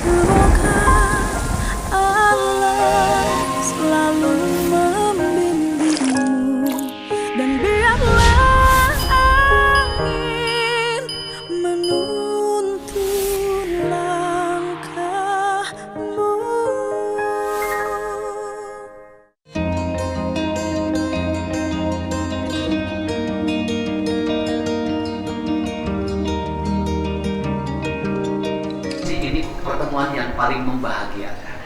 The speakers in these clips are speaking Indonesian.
Semoga Allah selalu membimbingmu, dan biarlah angin menuntun langkahmu. Ini pertemuan yang paling membahagiakan.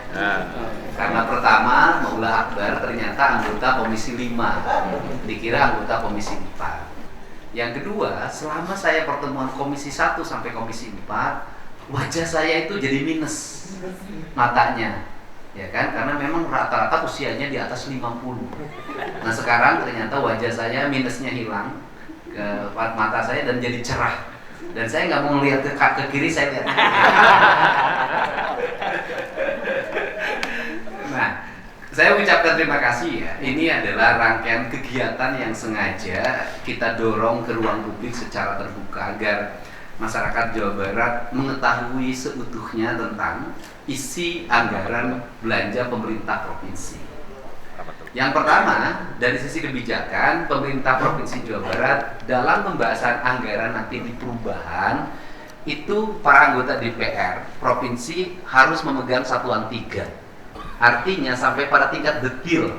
Karena pertama, Maula Akbar ternyata anggota Komisi 5, dikira anggota Komisi 4. Yang kedua, selama saya pertemuan Komisi 1 sampai Komisi 4, wajah saya itu jadi minus matanya, ya kan? Karena memang rata-rata usianya di atas 50. Nah sekarang ternyata wajah saya minusnya hilang, ke mata saya dan jadi cerah. Dan saya nggak mau ngelihat ke kiri, saya lihat. Nah, saya ucapkan terima kasih ya. Ini adalah rangkaian kegiatan yang sengaja kita dorong ke ruang publik secara terbuka agar masyarakat Jawa Barat mengetahui seutuhnya tentang isi anggaran belanja pemerintah provinsi. Yang pertama, dari sisi kebijakan, pemerintah Provinsi Jawa Barat dalam pembahasan anggaran nanti di perubahan, itu para anggota DPR provinsi harus memegang satuan 3. Artinya sampai pada tingkat detil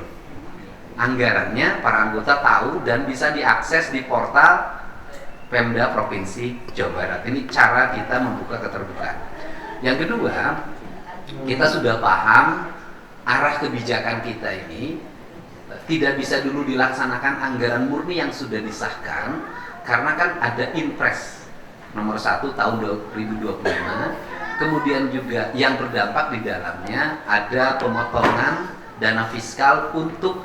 anggarannya para anggota tahu dan bisa diakses di portal Pemda Provinsi Jawa Barat. Ini cara kita membuka keterbukaan. Yang kedua, kita sudah paham arah kebijakan kita ini tidak bisa dulu dilaksanakan anggaran murni yang sudah disahkan, karena kan ada Impres nomor 1 tahun 2025, kemudian juga yang berdampak di dalamnya ada pemotongan dana fiskal untuk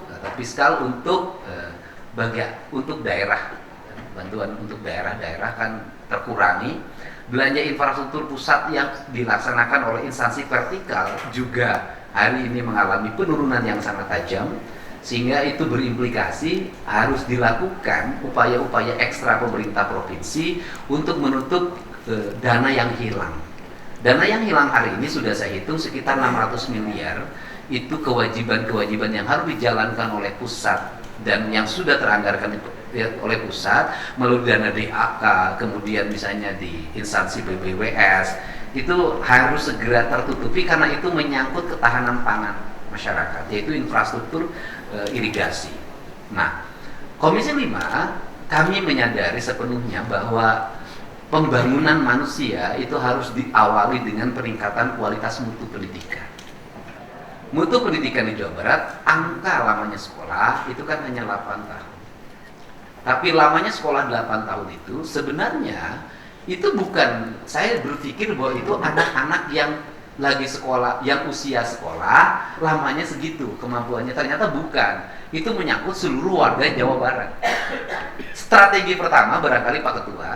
untuk daerah, bantuan untuk daerah-daerah kan terkurangi, belanja infrastruktur pusat yang dilaksanakan oleh instansi vertikal juga hari ini mengalami penurunan yang sangat tajam, sehingga itu berimplikasi harus dilakukan upaya-upaya ekstra pemerintah provinsi untuk menutup dana yang hilang. Dana yang hilang hari ini sudah saya hitung sekitar 600 miliar, itu kewajiban-kewajiban yang harus dijalankan oleh pusat dan yang sudah teranggarkan oleh pusat melalui dana DAK, kemudian misalnya di instansi BPWS, itu harus segera tertutupi karena itu menyangkut ketahanan pangan masyarakat, yaitu infrastruktur irigasi. Nah, Komisi 5 kami menyadari sepenuhnya bahwa pembangunan manusia itu harus diawali dengan peningkatan kualitas mutu pendidikan. Mutu pendidikan di Jawa Barat, angka lamanya sekolah itu kan hanya 8 tahun. Tapi lamanya sekolah 8 tahun itu sebenarnya itu bukan, saya berpikir bahwa itu anak-anak yang lagi sekolah, yang usia sekolah lamanya segitu kemampuannya, ternyata bukan. Itu menyangkut seluruh warga Jawa Barat. Strategi pertama barangkali Pak Ketua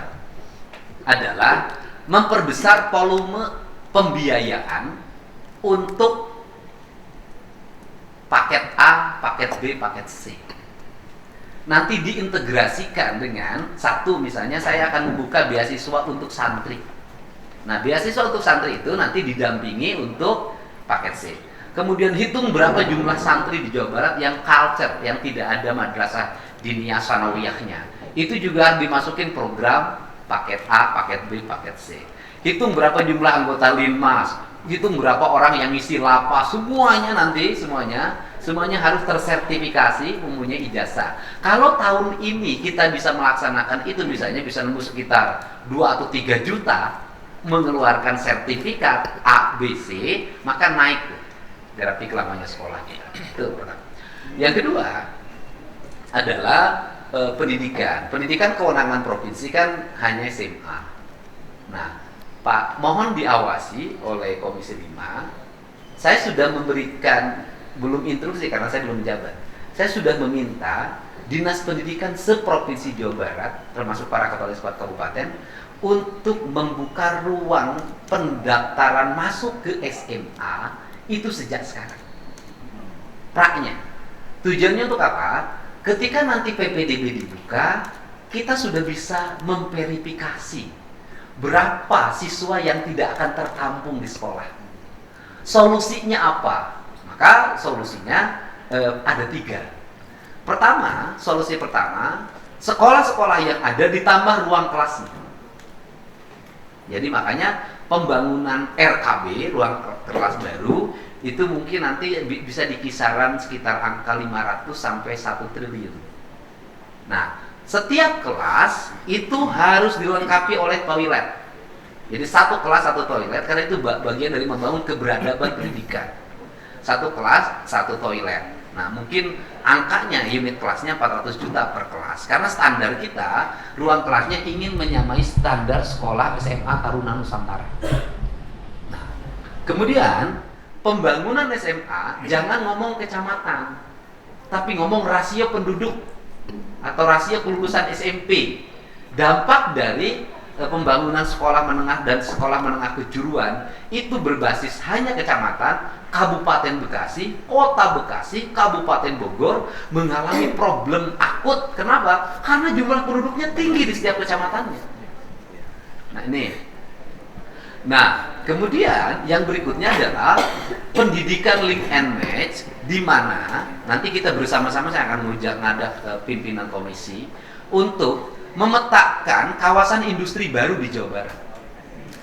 adalah memperbesar volume pembiayaan untuk paket A, paket B, paket C. Nanti diintegrasikan dengan satu, misalnya saya akan membuka beasiswa untuk santri. Nah, beasiswa untuk santri itu nanti didampingi untuk paket C. Kemudian hitung berapa jumlah santri di Jawa Barat yang culture, yang tidak ada madrasah diniyah sanawiyahnya. Itu juga harus dimasukin program paket A, paket B, paket C. Hitung berapa jumlah anggota Linmas, hitung berapa orang yang ngisi lapas, semuanya nanti semuanya harus tersertifikasi mempunyai ijazah. Kalau tahun ini kita bisa melaksanakan itu, misalnya bisa nembus sekitar 2 atau 3 juta mengeluarkan sertifikat A, B, C, maka naik grafik lamanya sekolahnya. Itu pertama. Yang kedua adalah pendidikan. Pendidikan kewenangan provinsi kan hanya SMA. Nah, Pak, mohon diawasi oleh Komisi 5. Saya sudah memberikan, belum instruksi karena saya belum menjabat, saya sudah meminta Dinas Pendidikan seprovinsi Jawa Barat, termasuk para kepala sekolah kabupaten, untuk membuka ruang pendaftaran masuk ke SMA itu sejak sekarang. Praknya, tujuannya untuk apa? Ketika nanti PPDB dibuka, kita sudah bisa memverifikasi berapa siswa yang tidak akan tertampung di sekolah. Solusinya apa? Maka solusinya ada 3. Pertama, solusi pertama, sekolah-sekolah yang ada ditambah ruang kelasnya. Jadi makanya pembangunan RKB, ruang kelas baru, itu mungkin nanti bisa di kisaran sekitar angka 500 sampai 1 triliun. Nah, setiap kelas itu harus dilengkapi oleh toilet. Jadi satu kelas satu toilet, karena itu bagian dari membangun keberadaban pendidikan. Satu kelas satu toilet. Nah, mungkin angkanya unit kelasnya 400 juta per kelas. Karena standar kita, ruang kelasnya ingin menyamai standar sekolah SMA Taruna Nusantara. Nah, kemudian pembangunan SMA jangan ngomong kecamatan, tapi ngomong rasio penduduk atau rasio kelulusan SMP. Dampak dari pembangunan sekolah menengah dan sekolah menengah kejuruan itu berbasis hanya kecamatan. Kabupaten Bekasi, Kota Bekasi, Kabupaten Bogor mengalami problem akut. Kenapa? Karena jumlah penduduknya tinggi di setiap kecamatannya. Nah, ini. Nah, kemudian yang berikutnya adalah pendidikan link and match, di mana nanti kita bersama-sama, saya akan ngajak pimpinan komisi untuk memetakan kawasan industri baru di Jawa Barat.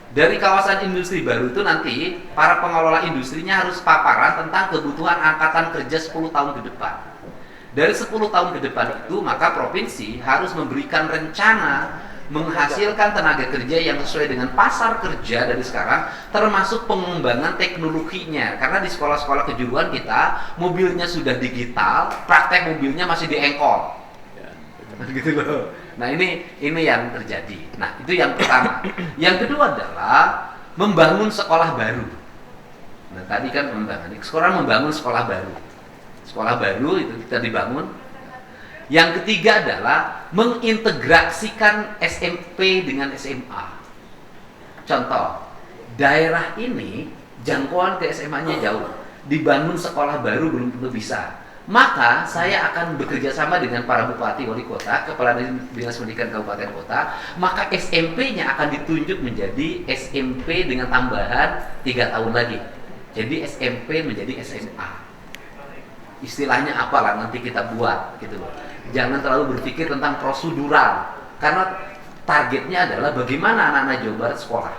Dari kawasan industri baru itu nanti para pengelola industrinya harus paparan tentang kebutuhan angkatan kerja 10 tahun ke depan. Dari 10 tahun ke depan itu, maka provinsi harus memberikan rencana menghasilkan tenaga kerja yang sesuai dengan pasar kerja dari sekarang, termasuk pengembangan teknologinya. Karena di sekolah-sekolah kejuruan kita, mobilnya sudah digital, praktek mobilnya masih di engkol. Gitu loh. Nah, ini yang terjadi. Nah, itu yang pertama. Yang kedua adalah membangun sekolah baru. Nah, tadi kan sekarang membangun sekolah baru. Sekolah baru itu kita dibangun. Yang ketiga adalah mengintegrasikan SMP dengan SMA. Contoh, daerah ini jangkauan ke SMA-nya jauh. Dibangun sekolah baru belum tentu bisa. Maka saya akan bekerja sama dengan para bupati, wali kota, kepala dinas pendidikan kabupaten kota. Maka SMP-nya akan ditunjuk menjadi SMP dengan tambahan 3 tahun lagi. Jadi SMP menjadi SMA. Istilahnya apalah nanti kita buat gitu loh. Jangan terlalu berpikir tentang prosedural, karena targetnya adalah bagaimana anak-anak Jawa Barat sekolah.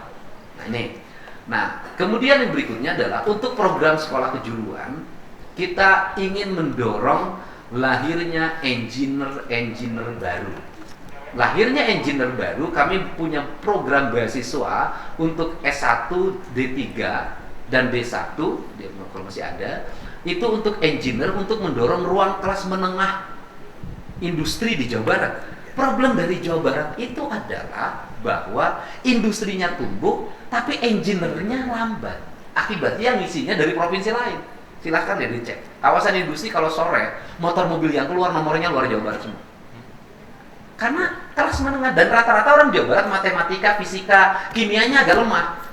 Nah, ini. Nah, kemudian yang berikutnya adalah untuk program sekolah kejuruan, kita ingin mendorong lahirnya engineer baru. Lahirnya engineer baru, kami punya program beasiswa untuk S1, D3, dan D1, kalau masih ada, itu untuk engineer, untuk mendorong ruang kelas menengah industri di Jawa Barat. Problem dari Jawa Barat itu adalah bahwa industrinya tumbuh, tapi engineer-nya lambat. Akibatnya ngisinya dari provinsi lain. Silahkan ya dicek. Kawasan industri kalau sore, motor mobil yang keluar nomornya luar Jawa Barat semua. Karena kelas menengah dan rata-rata orang Jawa Barat matematika, fisika, kimianya agak lemah.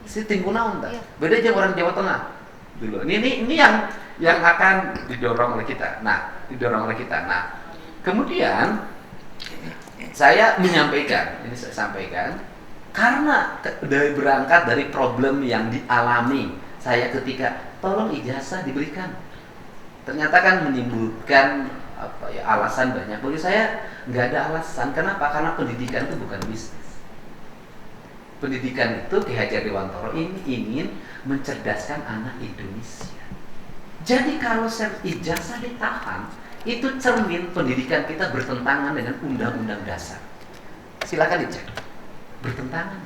Si tingkunaun tak? Beda aja orang Jawa Tengah. Dulu. Ini yang akan didorong oleh kita. Nah, kemudian saya menyampaikan, karena berangkat dari problem yang dialami saya ketika tolong ijazah diberikan, ternyata kan menimbulkan alasan banyak. Bagi saya nggak ada alasan. Kenapa? Karena pendidikan itu bukan bisnis. Pendidikan itu Ki Hajar Dewantara ini ingin mencerdaskan anak Indonesia. Jadi kalau ijazah ditahan, itu cermin pendidikan kita bertentangan dengan Undang-Undang Dasar. Silakan dicek, bertentangan.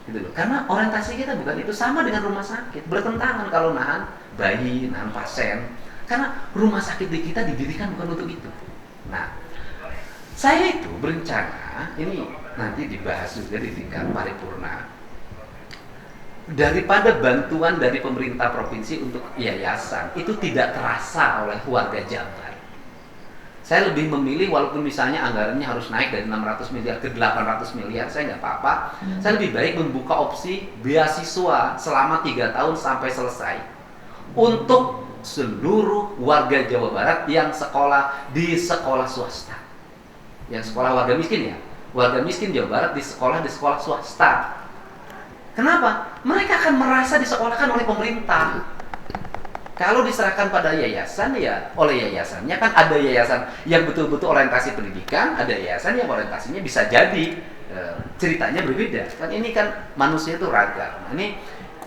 Gitu loh. Karena orientasi kita bukan itu, sama dengan rumah sakit, bertentangan kalau nahan bayi, nahan pasien. Karena rumah sakit di kita didirikan bukan untuk itu. Nah, saya itu berencana, ini nanti dibahas juga di tingkat paripurna, daripada bantuan dari pemerintah provinsi untuk yayasan itu tidak terasa oleh warga Jabar. Saya lebih memilih, walaupun misalnya anggarannya harus naik dari 600 miliar ke 800 miliar, saya nggak apa-apa. Saya lebih baik membuka opsi beasiswa selama 3 tahun sampai selesai untuk seluruh warga Jawa Barat yang sekolah di sekolah swasta. Yang sekolah warga miskin ya, warga miskin Jawa Barat di sekolah swasta. Kenapa? Mereka akan merasa disekolahkan oleh pemerintah. Kalau diserahkan pada yayasan, ya oleh yayasannya. Kan ada yayasan yang betul-betul orientasi pendidikan, ada yayasan yang orientasinya bisa jadi ceritanya berbeda. Kan ini kan manusia itu ragam.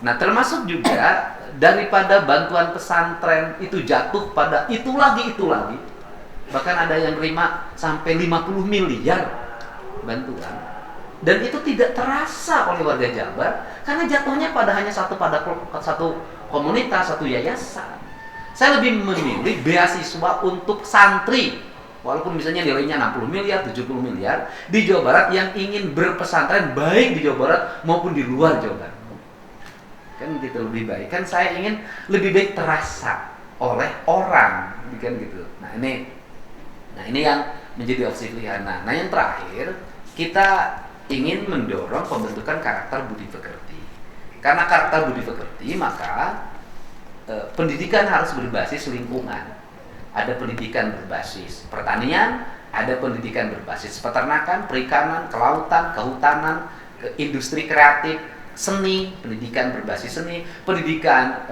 Nah termasuk juga daripada bantuan pesantren itu jatuh pada itu lagi. Bahkan ada yang terima sampai 50 miliar bantuan. Dan itu tidak terasa oleh warga Jabar karena jatuhnya pada hanya satu komunitas, satu yayasan. Saya lebih memilih beasiswa untuk santri, walaupun misalnya nilainya 60 miliar, 70 miliar di Jawa Barat yang ingin berpesantren baik di Jawa Barat maupun di luar Jawa Barat. Kan gitu lebih baik. Kan saya ingin lebih baik terasa oleh orang, kan gitu. Nah ini yang menjadi opsi pilihan. Nah yang terakhir, kita ingin mendorong pembentukan karakter budi pekerti. Karena karakter budi pekerti, maka pendidikan harus berbasis lingkungan. Ada pendidikan berbasis pertanian, ada pendidikan berbasis peternakan, perikanan, kelautan, kehutanan, industri kreatif, seni, pendidikan berbasis seni, pendidikan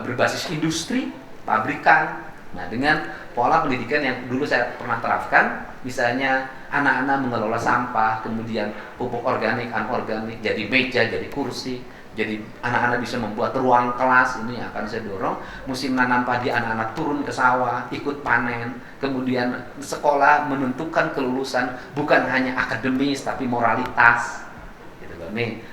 berbasis industri, pabrikan. Nah, dengan pola pendidikan yang dulu saya pernah terapkan, misalnya anak-anak mengelola sampah, kemudian pupuk organik, anorganik, jadi meja, jadi kursi, jadi anak-anak bisa membuat ruang kelas. Ini yang akan saya dorong. Musim nanam padi, anak-anak turun ke sawah, ikut panen. Kemudian sekolah menentukan kelulusan bukan hanya akademis tapi moralitas. Gitu loh. Nih,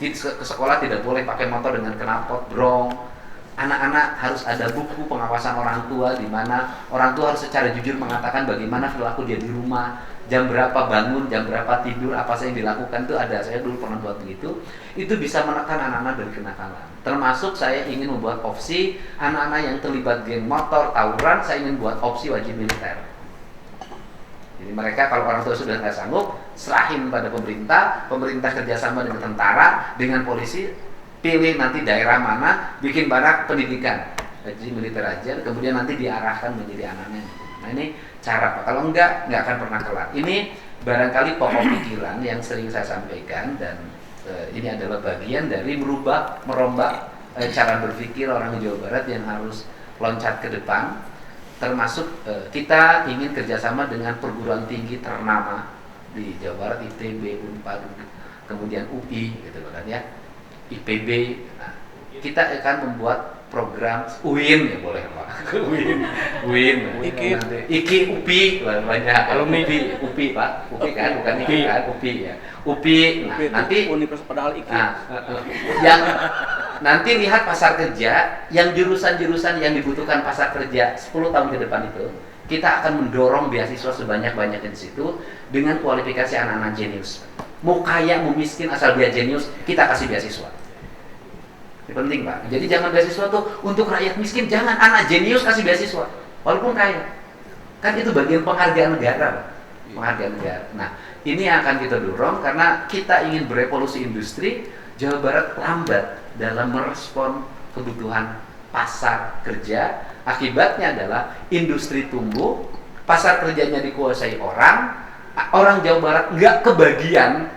ke sekolah tidak boleh pakai motor dengan knalpot brong. Anak-anak harus ada buku pengawasan orang tua, di mana orang tua harus secara jujur mengatakan bagaimana perilaku dia di rumah, jam berapa bangun, jam berapa tidur, apa saja yang dilakukan. Itu ada, saya dulu pernah buat begitu. Itu bisa menekan anak-anak dari kenakalan. Termasuk saya ingin membuat opsi anak-anak yang terlibat geng motor, tawuran, saya ingin buat opsi wajib militer. Jadi mereka kalau orang tua sudah nggak sanggup, serahin pada pemerintah kerjasama dengan tentara, dengan polisi, pilih nanti daerah mana, bikin barak pendidikan, jadi militer aja, kemudian nanti diarahkan menjadi anaknya. Nah ini cara Pak, kalau enggak akan pernah kelar. Ini barangkali pokok pikiran yang sering saya sampaikan, dan ini adalah bagian dari merombak cara berpikir orang Jawa Barat yang harus loncat ke depan. Termasuk kita ingin kerjasama dengan perguruan tinggi ternama di Jawa Barat, ITB, Unpad, kemudian UI, gitu kan ya. IPB. Nah, kita akan membuat program UIN, ya boleh Pak. UIN. IKI, UPI, banyak. Alumni UPI Pak. UPI kan, bukan IKI kan, UPI ya. UPI. Nah, nanti Universitas padahal IKI. Yang nanti lihat pasar kerja, yang jurusan-jurusan yang dibutuhkan pasar kerja 10 tahun ke depan itu, kita akan mendorong beasiswa sebanyak-banyaknya di situ dengan kualifikasi anak-anak jenius. Mau kaya, mau miskin, asal dia jenius, kita kasih beasiswa. Ini penting Pak. Jadi jangan beasiswa tuh untuk rakyat miskin, jangan, anak jenius kasih beasiswa, walaupun kaya. Kan itu bagian penghargaan negara Pak. Penghargaan negara. Nah, ini yang akan kita dorong karena kita ingin berevolusi industri. Jawa Barat lambat dalam merespon kebutuhan pasar kerja. Akibatnya adalah industri tumbuh, pasar kerjanya dikuasai orang Jawa Barat nggak kebagian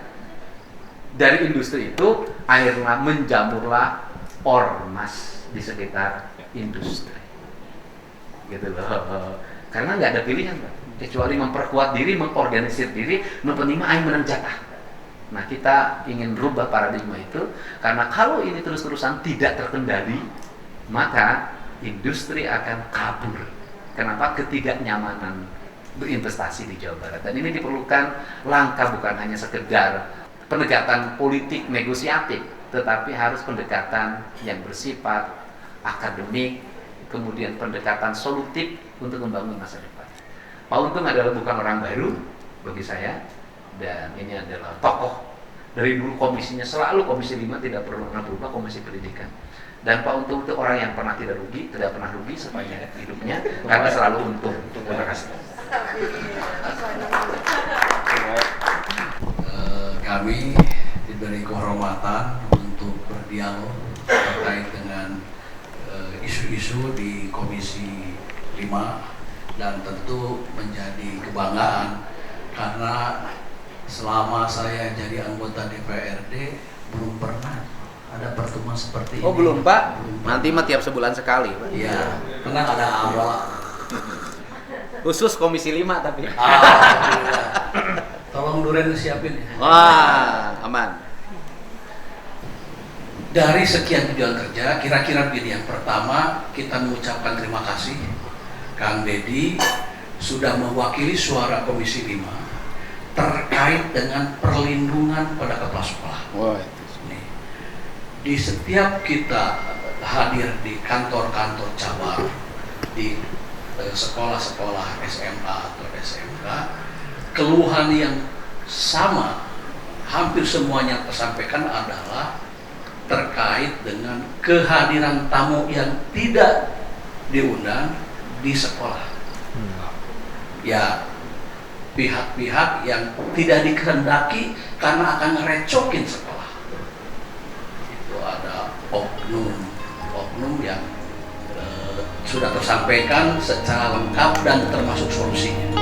dari industri itu, akhirnya menjamurlah ormas di sekitar industri, gitu loh. Karena nggak ada pilihan Pak, kecuali memperkuat diri, mengorganisir diri, menerima aing menang jatah. Nah kita ingin rubah paradigma itu, karena kalau ini terus-terusan tidak terkendali, maka industri akan kabur. Kenapa? Ketidaknyamanan berinvestasi di Jawa Barat. Dan ini diperlukan langkah bukan hanya sekedar pendekatan politik negosiatif, tetapi harus pendekatan yang bersifat akademik, kemudian pendekatan solutif untuk membangun masa depan. Pak Untung adalah bukan orang baru bagi saya, dan ini adalah tokoh dari dulu komisinya, selalu komisi 5 tidak pernah berubah, komisi pendidikan. Dan Pak Untung itu orang yang tidak pernah rugi sepanjang hidupnya, karena selalu untung. Terima kasih. Kami diberi kehormatan untuk berdialog terkait dengan isu-isu di Komisi 5, dan tentu menjadi kebanggaan karena selama saya jadi anggota DPRD belum pernah pertemuan seperti ini. Oh belum Pak? Nanti mah tiap sebulan sekali Pak. Iya, tenang ada awal. Khusus Komisi 5 tapi. Alhamdulillah. Tolong Duren siapin. Wah, aman. Dari sekian tujuan kerja, kira-kira begini. Yang pertama, kita mengucapkan terima kasih Kang Dedi sudah mewakili suara Komisi 5 terkait dengan perlindungan pada kepala sekolah. Wah, Nih, di setiap kita hadir di kantor-kantor cabang, di sekolah-sekolah SMA atau SMK, keluhan yang sama hampir semuanya tersampaikan adalah terkait dengan kehadiran tamu yang tidak diundang di sekolah. Ya, pihak-pihak yang tidak dikehendaki karena akan ngerecokin sekolah. Itu ada oknum yang sudah tersampaikan secara lengkap dan termasuk solusinya.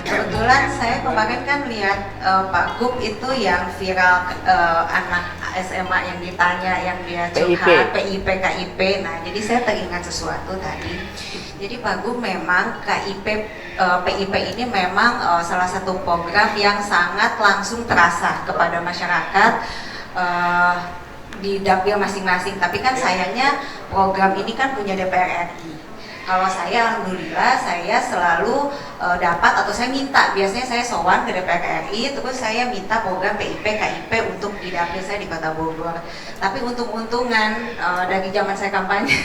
Kebetulan saya kemarin kan lihat Pak Gub itu yang viral anak SMA yang ditanya yang dia curhat PIP KIP. Nah, jadi saya teringat sesuatu tadi. Jadi Pak Gub memang KIP PIP ini memang salah satu program yang sangat langsung terasa kepada masyarakat di dapil masing-masing. Tapi kan sayangnya program ini kan punya DPR RI. Kalau saya alhamdulillah saya selalu dapat atau saya minta, biasanya saya sowan ke DPR RI terus saya minta program PIP KIP untuk di dapil saya di Kota Bogor. Tapi untung-untungan dari zaman saya kampanye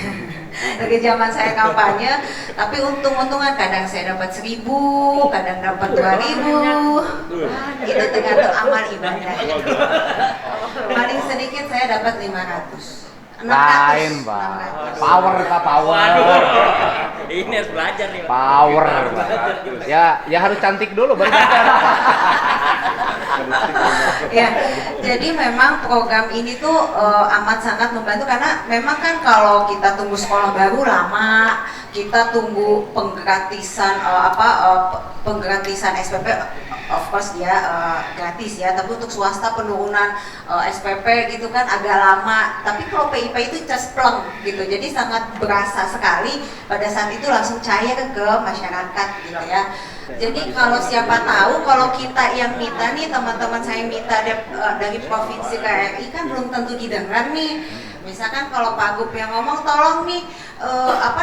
tapi untung-untungan kadang saya dapat 1.000, kadang dapat 2.000. Itu tergantung amal ibadah. Paling sedikit saya dapat 500. Lain, Pak. Power, Pak, power. Ini harus belajar nih, Pak. Power, Pak. Ya harus cantik dulu baru bisa. Ya, jadi memang program ini tuh amat sangat membantu karena memang kan kalau kita tunggu sekolah baru lama, kita tunggu penggratisan penggratisan SPP, of course dia gratis ya, tapi untuk swasta penurunan SPP gitu kan agak lama. Tapi kalau PIP itu cespleng gitu, jadi sangat berasa sekali pada saat itu langsung cair ke masyarakat gitu ya. Jadi kalau siapa tahu kalau kita yang minta nih, teman-teman saya minta dari provinsi ke RI kan belum tentu didengar nih. Misalkan kalau Pak Gub yang ngomong tolong nih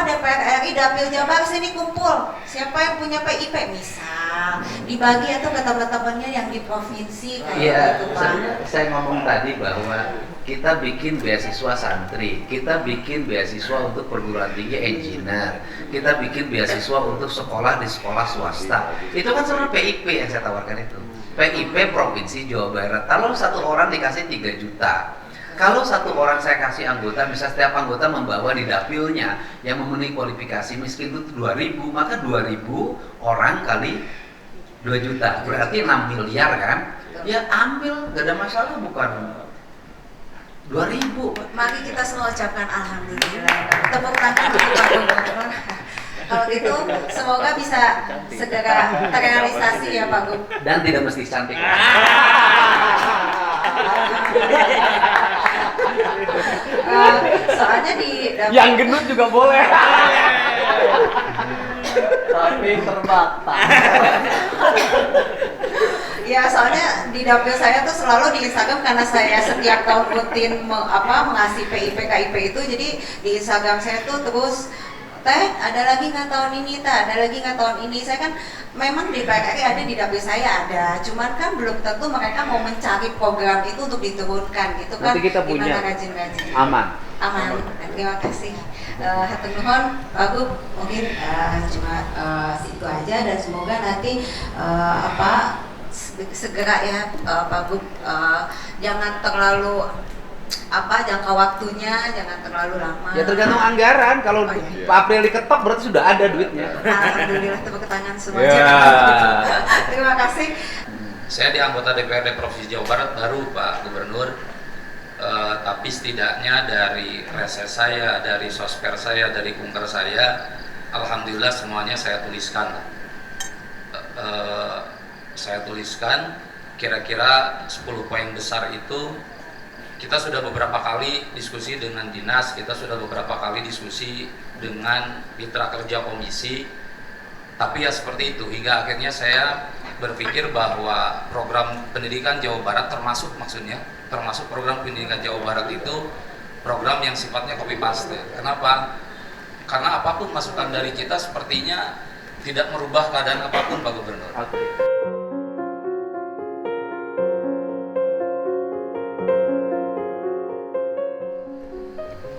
DPR RI dapil Jabar sini kumpul, siapa yang punya PIP misal dibagi atau ke teman-temannya yang di provinsi kayak gitu Pak. Saya ngomong tadi bahwa kita bikin beasiswa santri, kita bikin beasiswa untuk perguruan tinggi engineer, kita bikin beasiswa untuk sekolah di sekolah swasta. Itu kan sebenarnya PIP yang saya tawarkan itu. PIP Provinsi Jawa Barat. Kalau satu orang dikasih 3 juta. Kalau satu orang saya kasih anggota, bisa setiap anggota membawa di dapilnya yang memenuhi kualifikasi miskin itu 2.000, maka 2.000 orang kali 2 juta, berarti 6 miliar kan? Ya ambil, gak ada masalah, bukan 2.000. Mari kita semua ucapkan alhamdulillah. Tepuk tangan untuk Pak Gubernur. Kalau gitu semoga bisa segera terrealisasi ya Pak Gub. Dan tidak mesti cantik. Soalnya di dapil Yang gendut juga boleh. Tapi terbatas. Ya soalnya di dapil saya tuh selalu di Instagram karena saya setiap tahun rutin mengasih PIP KIP itu, jadi di Instagram saya tuh terus ada lagi nggak tahun ini, ada lagi nggak tahun ini. Saya kan memang di PRRI ada, di dapil saya ada, cuman kan belum tentu mereka mau mencari program itu untuk diturunkan gitu kan. Nanti kita punya. Gimana rajin-rajin. Aman. Terima kasih. Hatur nuhun Pak Gub, mungkin cuma situ aja dan semoga nanti segera ya Pak Gub, jangan terlalu jangka waktunya jangan terlalu lama. Ya tergantung anggaran. Kalau Pak April diketok berarti sudah ada duitnya. Alhamdulillah, tepuk tangan semua. Ya. Terima kasih. Saya di anggota DPRD Provinsi Jawa Barat baru Pak Gubernur. tapi setidaknya dari reses saya, dari sosper saya, dari kunker saya, alhamdulillah semuanya saya tuliskan. Saya tuliskan kira-kira 10 poin besar itu. Kita sudah beberapa kali diskusi dengan dinas, kita sudah beberapa kali diskusi dengan mitra kerja komisi, tapi ya seperti itu, hingga akhirnya saya berpikir bahwa program pendidikan Jawa Barat termasuk program pendidikan Jawa Barat itu program yang sifatnya copy paste. Kenapa? Karena apapun masukan dari kita sepertinya tidak merubah keadaan apapun, Pak Gubernur.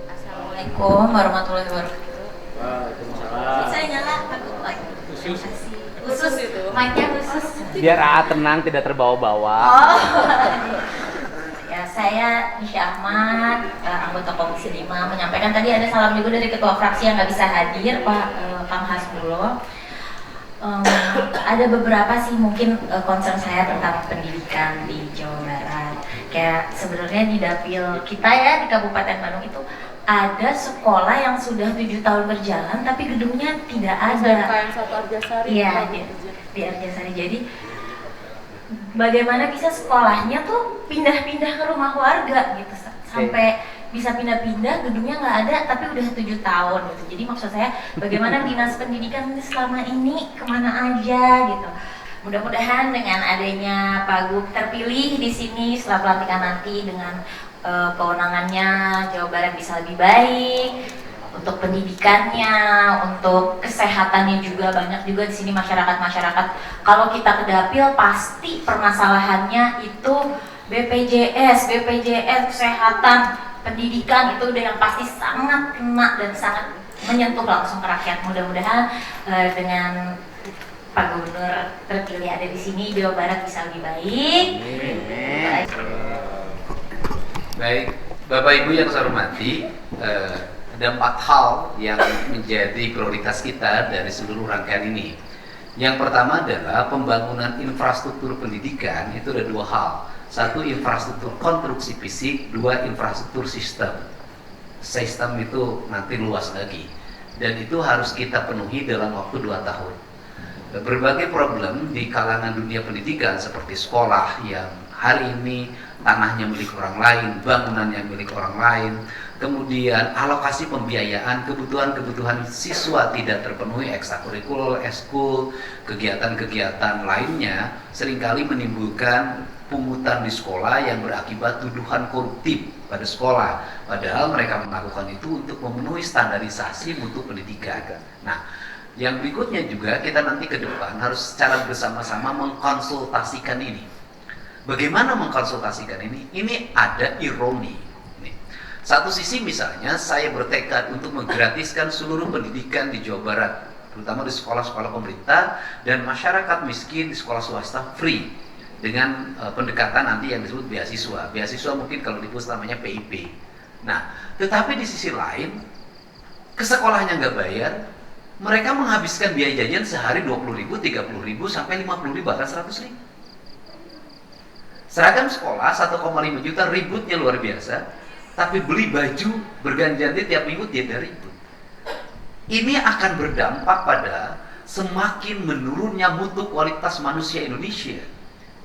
Assalamualaikum warahmatullahi wabarakatuh. Waalaikumsalam. Saya nyala, khusus itu. Mic-nya khusus. Biar AA tenang, tidak terbawa-bawa. Oh. Ya, saya Nisha Ahmad, anggota Komisi 5, menyampaikan tadi ada salam juga dari ketua fraksi yang nggak bisa hadir, Pak Kang Hasbulo. Ada beberapa sih mungkin concern saya tentang pendidikan di Jawa Barat. Kayak sebenarnya di dapil kita ya di Kabupaten Bandung itu ada sekolah yang sudah 7 tahun berjalan tapi gedungnya tidak ada. Kayak satu Arjasari. Iya, di Arjasari. Jadi bagaimana bisa sekolahnya tuh pindah-pindah ke rumah warga gitu sampai bisa pindah-pindah, gedungnya nggak ada tapi udah 7 tahun gitu. Jadi maksud saya bagaimana dinas pendidikan selama ini kemana aja gitu. Mudah-mudahan dengan adanya Pak Gub terpilih di sini setelah pelantikan nanti dengan kewenangannya Jawa Barat bisa lebih baik untuk pendidikannya, untuk kesehatannya juga. Banyak juga di sini masyarakat kalau kita ke dapil pasti permasalahannya itu BPJS kesehatan, pendidikan itu udah yang pasti sangat kena dan sangat menyentuh langsung ke rakyat. Mudah-mudahan dengan Pak Gubernur terpilih ada di sini Jawa Barat bisa lebih baik. Baik, Bapak Ibu yang saya hormati, ada 4 hal yang menjadi prioritas kita dari seluruh rangkaian ini. Yang pertama adalah pembangunan infrastruktur pendidikan. Itu ada 2 hal. 1, infrastruktur konstruksi fisik, 2, infrastruktur sistem. Sistem itu nanti luas lagi. Dan itu harus kita penuhi dalam waktu 2 tahun. Berbagai problem di kalangan dunia pendidikan seperti sekolah yang hari ini tanahnya milik orang lain, bangunannya milik orang lain, kemudian alokasi pembiayaan, kebutuhan-kebutuhan siswa tidak terpenuhi, ekstrakurikuler, eskul, kegiatan-kegiatan lainnya seringkali menimbulkan pungutan di sekolah yang berakibat tuduhan koruptif pada sekolah, padahal mereka melakukan itu untuk memenuhi standarisasi mutu pendidikan. Nah, yang berikutnya juga kita nanti ke depan harus secara bersama-sama mengkonsultasikan ini. Bagaimana mengkonsultasikan ini? Ini ada ironi. Satu sisi misalnya saya bertekad untuk menggratiskan seluruh pendidikan di Jawa Barat, terutama di sekolah-sekolah pemerintah dan masyarakat miskin di sekolah swasta free dengan pendekatan nanti yang disebut beasiswa. Beasiswa mungkin kalau di pusat namanya PIP. Nah, tetapi di sisi lain ke sekolahnya nggak bayar, mereka menghabiskan biaya jajan sehari 20.000, 30.000 sampai 50.000 bahkan 100.000. Seragam sekolah 1,5 juta, ributnya luar biasa. Tapi beli baju berganti-ganti tiap minggu dia ribut. Ini akan berdampak pada semakin menurunnya mutu kualitas manusia Indonesia.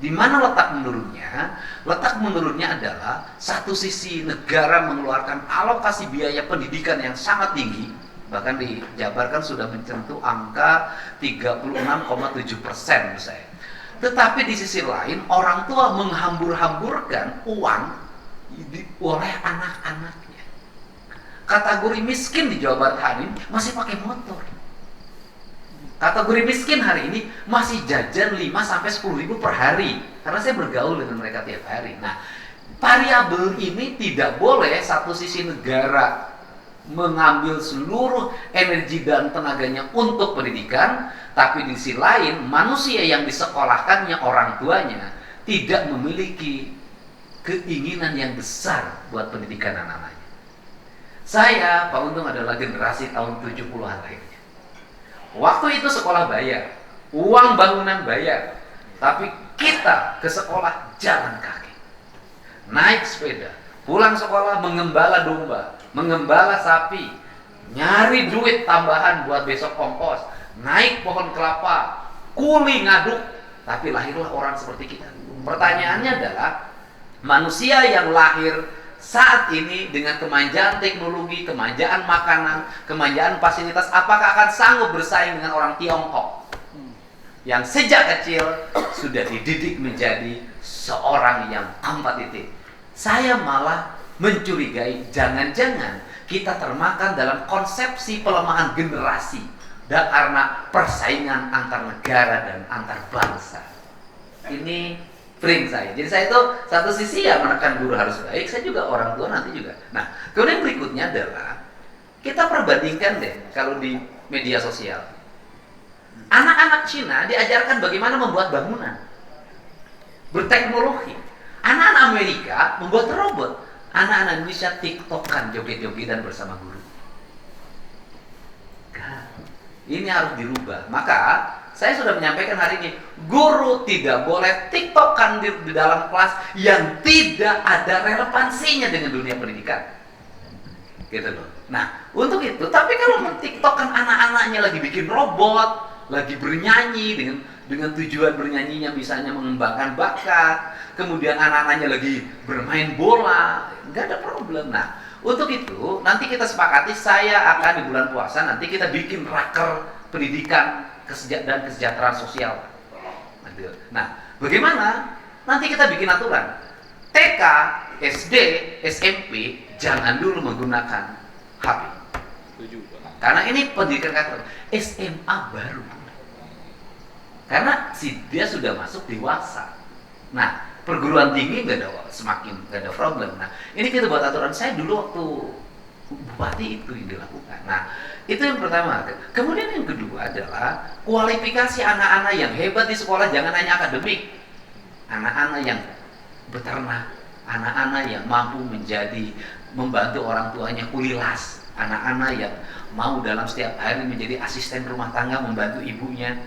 Di mana letak menurunnya? Letak menurunnya adalah satu sisi negara mengeluarkan alokasi biaya pendidikan yang sangat tinggi, bahkan dijabarkan sudah menyentuh angka 36,7% misalnya. Tetapi di sisi lain orang tua menghambur-hamburkan uang oleh anak-anaknya. Kategori miskin di Jawa Barat hari ini masih pakai motor. Kategori miskin hari ini masih jajan 5-10.000 per hari. Karena saya bergaul dengan mereka tiap hari. Nah, variabel ini tidak boleh satu sisi negara mengambil seluruh energi dan tenaganya untuk pendidikan, tapi di sisi lain manusia yang disekolahkannya orang tuanya tidak memiliki keinginan yang besar buat pendidikan anak-anaknya. Saya, Pak Untung adalah generasi tahun 70-an lahirnya. Waktu itu sekolah bayar, uang bangunan bayar, tapi kita ke sekolah jalan kaki, naik sepeda, pulang sekolah mengembala domba, mengembala sapi, nyari duit tambahan buat besok ongkos, naik pohon kelapa, kuli ngaduk, tapi lahirlah orang seperti kita. Pertanyaannya adalah, manusia yang lahir saat ini dengan kemanjaan teknologi, kemanjaan makanan, kemanjaan fasilitas, apakah akan sanggup bersaing dengan orang Tiongkok yang sejak kecil sudah dididik menjadi seorang yang kompetitif? Saya malah mencurigai jangan-jangan kita termakan dalam konsepsi pelemahan generasi dan karena persaingan antar negara dan antar bangsa. Ini frame saya. Jadi saya itu satu sisi ya menekan guru harus baik, saya juga orang tua nanti juga. Nah, kemudian berikutnya adalah kita perbandingkan deh kalau di media sosial. Anak-anak Cina diajarkan bagaimana membuat bangunan, berteknologi. Anak-anak Amerika membuat robot. Anak-anak Indonesia tiktokan joget-jogetan bersama guru. Ini harus dirubah. Maka saya sudah menyampaikan hari ini, guru tidak boleh tiktokan di dalam kelas yang tidak ada relevansinya dengan dunia pendidikan. Gitu loh. Nah, untuk itu, tapi kalau mentiktokan anak-anaknya lagi bikin robot, lagi bernyanyi dengan tujuan bernyanyinya misalnya mengembangkan bakat, kemudian anak-anaknya lagi bermain bola, nggak ada problem. Nah, untuk itu nanti kita sepakati, saya akan di bulan puasa nanti kita bikin raker pendidikan dan kesejahteraan sosial. Nah, bagaimana? Nanti kita bikin aturan. TK, SD, SMP jangan dulu menggunakan HP. Karena ini pendidikan karakter. SMA baru. Karena dia sudah masuk dewasa. Nah, perguruan tinggi nggak ada problem. Nah, ini kita buat aturan. Saya dulu waktu bupati itu yang dilakukan. Nah, itu yang pertama. Kemudian yang kedua adalah kualifikasi anak-anak yang hebat di sekolah, jangan hanya akademik. Anak-anak yang beternak, anak-anak yang mampu membantu orang tuanya kulilas, anak-anak yang mau dalam setiap hari menjadi asisten rumah tangga membantu ibunya,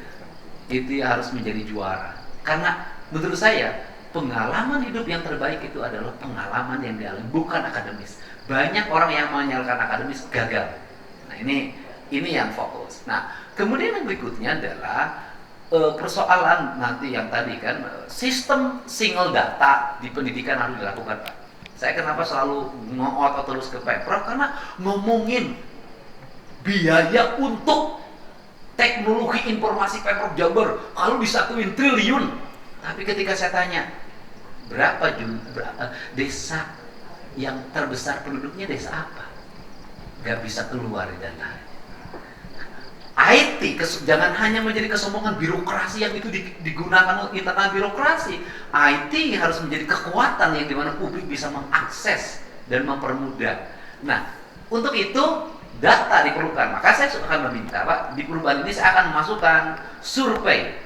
itu harus menjadi juara. Karena menurut saya pengalaman hidup yang terbaik itu adalah pengalaman yang dialami, bukan akademis. Banyak orang yang menyalahkan akademis gagal. Nah, ini yang fokus. Nah, kemudian yang berikutnya adalah persoalan nanti yang tadi kan, sistem single data di pendidikan harus dilakukan, Pak. Saya kenapa selalu ngotot terus ke Pemprov, karena ngomongin biaya untuk teknologi informasi Pemprov Jabar kalau disatuin triliun. Tapi ketika saya tanya berapa desa yang terbesar penduduknya, desa apa? Gak bisa keluar di data. IT jangan hanya menjadi kesombongan birokrasi yang itu digunakan internal birokrasi. IT harus menjadi kekuatan yang dimana publik bisa mengakses dan mempermudah. Nah, untuk itu data diperlukan. Maka saya akan meminta, Pak, di perubahan ini saya akan memasukkan survei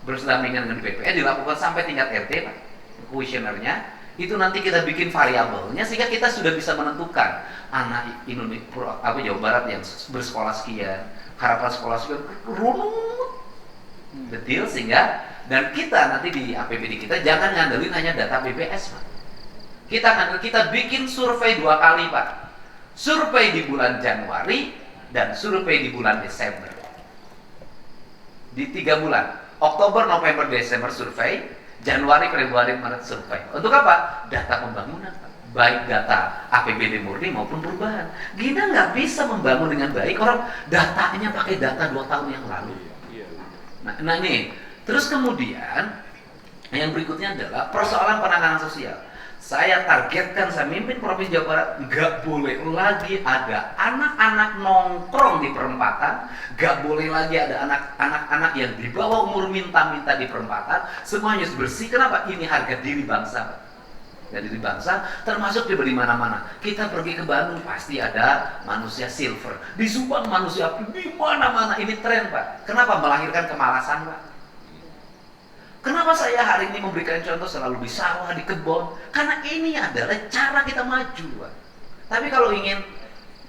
bersedampingan dengan BPN dilakukan sampai tingkat RT, Pak. Kuesionernya itu nanti kita bikin variabelnya sehingga kita sudah bisa menentukan anak Indonesia Jawa Barat yang bersekolah sekian, harapan sekolah sekian, runut detail, sehingga dan kita nanti di APBD kita jangan ngandelin hanya data BPS, Pak. Kita bikin survei 2 kali, Pak. Survei di bulan Januari dan survei di bulan Desember. Di 3 bulan, Oktober, November, Desember survei, Januari, Februari, Maret survei. Untuk apa? Data pembangunan, Pak. Baik data APBD murni maupun perubahan. Kita nggak bisa membangun dengan baik orang datanya pakai data 2 tahun yang lalu. Nah ini, terus kemudian yang berikutnya adalah persoalan penanganan sosial. Saya targetkan, saya mimpin Provinsi Jawa Barat, nggak boleh lagi ada anak-anak nongkrong di perempatan, nggak boleh lagi ada anak-anak yang di bawah umur minta-minta di perempatan. Semuanya harus bersih. Kenapa? Ini harga diri bangsa, Pak. Dan diri bangsa termasuk di mana-mana. Kita pergi ke Bandung pasti ada manusia silver, di Subang manusia di mana-mana. Ini tren, Pak. Kenapa? Melahirkan kemalasan, Pak. Kenapa saya hari ini memberikan contoh selalu di sawah, di kebun? Karena ini adalah cara kita maju, Pak. Tapi kalau ingin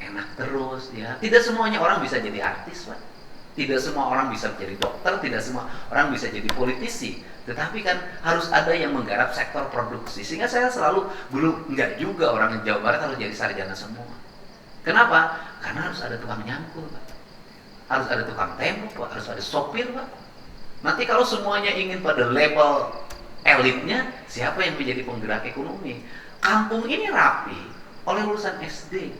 enak terus, ya tidak semuanya orang bisa jadi artis, Pak. Tidak semua orang bisa menjadi dokter, tidak semua orang bisa jadi politisi. Tetapi kan harus ada yang menggarap sektor produksi. Sehingga saya selalu, enggak juga orang yang Jawa Barat harus jadi sarjana semua. Kenapa? Karena harus ada tukang nyangkul, Pak. Harus ada tukang tembok, Pak. Harus ada sopir, Pak. Nanti kalau semuanya ingin pada level elitnya, siapa yang menjadi penggerak ekonomi? Kampung ini rapi oleh lulusan SD.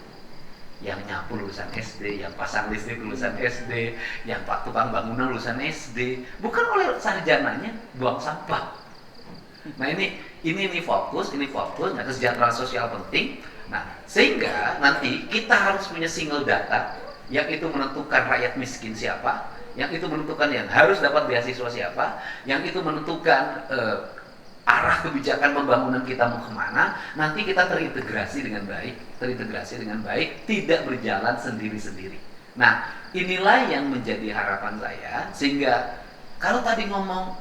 Yang nyapu lulusan SD, yang pasang listrik lulusan SD, yang pak tukang bangunan lulusan SD, bukan oleh sarjananya buang sampah. Nah ini fokus, nah kesejahteraan sosial penting. Nah sehingga nanti kita harus punya single data yang itu menentukan rakyat miskin siapa, yang itu menentukan yang harus dapat beasiswa siapa, yang itu menentukan arah kebijakan pembangunan kita mau kemana. Nanti kita terintegrasi dengan baik, tidak berjalan sendiri-sendiri. Nah, inilah yang menjadi harapan saya, sehingga kalau tadi ngomong,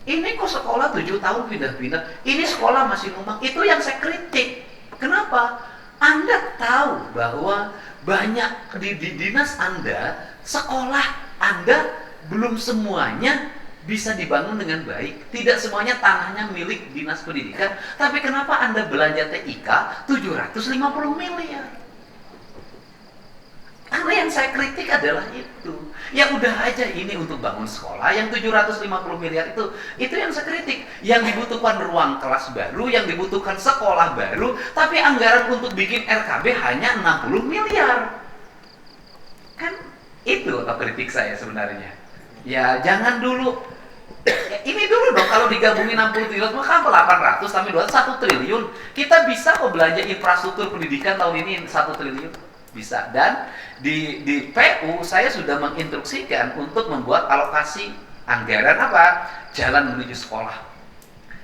ini kok sekolah 7 tahun pindah-pindah, ini sekolah masih numpang, itu yang saya kritik. Kenapa? Anda tahu bahwa banyak di dinas Anda, sekolah Anda belum semuanya bisa dibangun dengan baik. Tidak semuanya tanahnya milik dinas pendidikan. Tapi kenapa Anda belanja TIK 750 miliar? Karena yang saya kritik adalah itu. Ya udah aja ini untuk bangun sekolah, yang 750 miliar itu yang saya kritik. Yang dibutuhkan ruang kelas baru, yang dibutuhkan sekolah baru, tapi anggaran untuk bikin RKB hanya 60 miliar. Kan itu kritik saya sebenarnya. Ya jangan dulu. Ini dulu dong, kalau digabungin 60 triliun maka 800 tambah 1 triliun. Kita bisa kok belanja infrastruktur pendidikan tahun ini 1 triliun. Bisa. Dan di PU saya sudah menginstruksikan untuk membuat alokasi anggaran apa? Jalan menuju sekolah.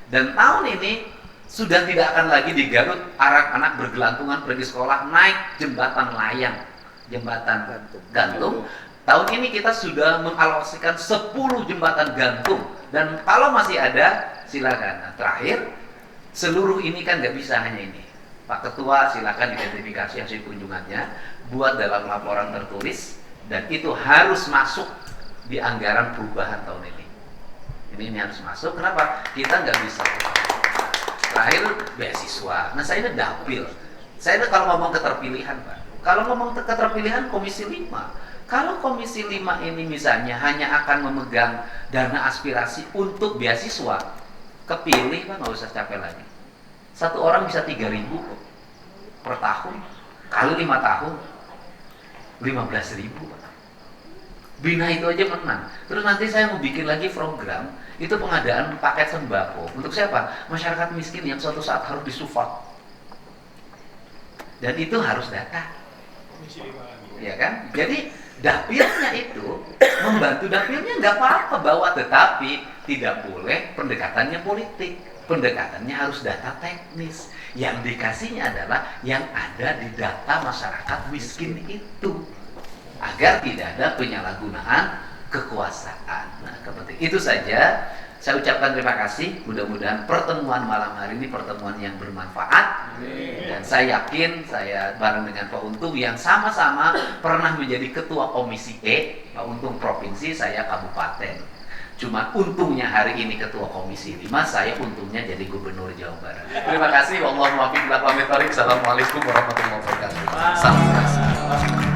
Dan tahun ini sudah tidak akan lagi di Garut anak-anak bergelantungan pergi sekolah naik jembatan layang, jembatan gantung. Tahun ini kita sudah mengalokasikan 10 jembatan gantung, dan kalau masih ada silakan. Nah, terakhir, seluruh ini kan nggak bisa hanya ini. Pak Ketua silakan identifikasi hasil kunjungannya, buat dalam laporan tertulis, dan itu harus masuk di anggaran perubahan tahun ini. Ini harus masuk. Kenapa? Kita nggak bisa. Terakhir beasiswa. Nah saya ini dapil. Saya ini kalau ngomong keterpilihan, Pak. Kalau ngomong keterpilihan Komisi 5. Kalau Komisi 5 ini misalnya hanya akan memegang dana aspirasi untuk beasiswa, kepilih Pak, nggak usah capek lagi. Satu orang bisa 3.000 per tahun, kali 5 tahun, 15.000. Bina itu aja menang. Terus nanti saya mau bikin lagi program, itu pengadaan paket sembako. Untuk siapa? Masyarakat miskin yang suatu saat harus disupport. Dan itu harus data. Ya kan? Jadi dapilnya itu membantu dapilnya nggak apa-apa bawa, tetapi tidak boleh pendekatannya politik. Pendekatannya harus data teknis. Yang dikasihnya adalah yang ada di data masyarakat miskin itu, agar tidak ada penyalahgunaan kekuasaan. Nah, itu saja. Saya ucapkan terima kasih. Mudah-mudahan pertemuan malam hari ini pertemuan yang bermanfaat. Dan saya yakin saya bareng dengan Pak Untung yang sama-sama pernah menjadi ketua Komisi E, Pak Untung provinsi, saya kabupaten. Cuma untungnya hari ini ketua Komisi 5, saya untungnya jadi gubernur Jawa Barat. Terima kasih. Wallahualam. Assalamualaikum warahmatullahi wabarakatuh. Salam kasih.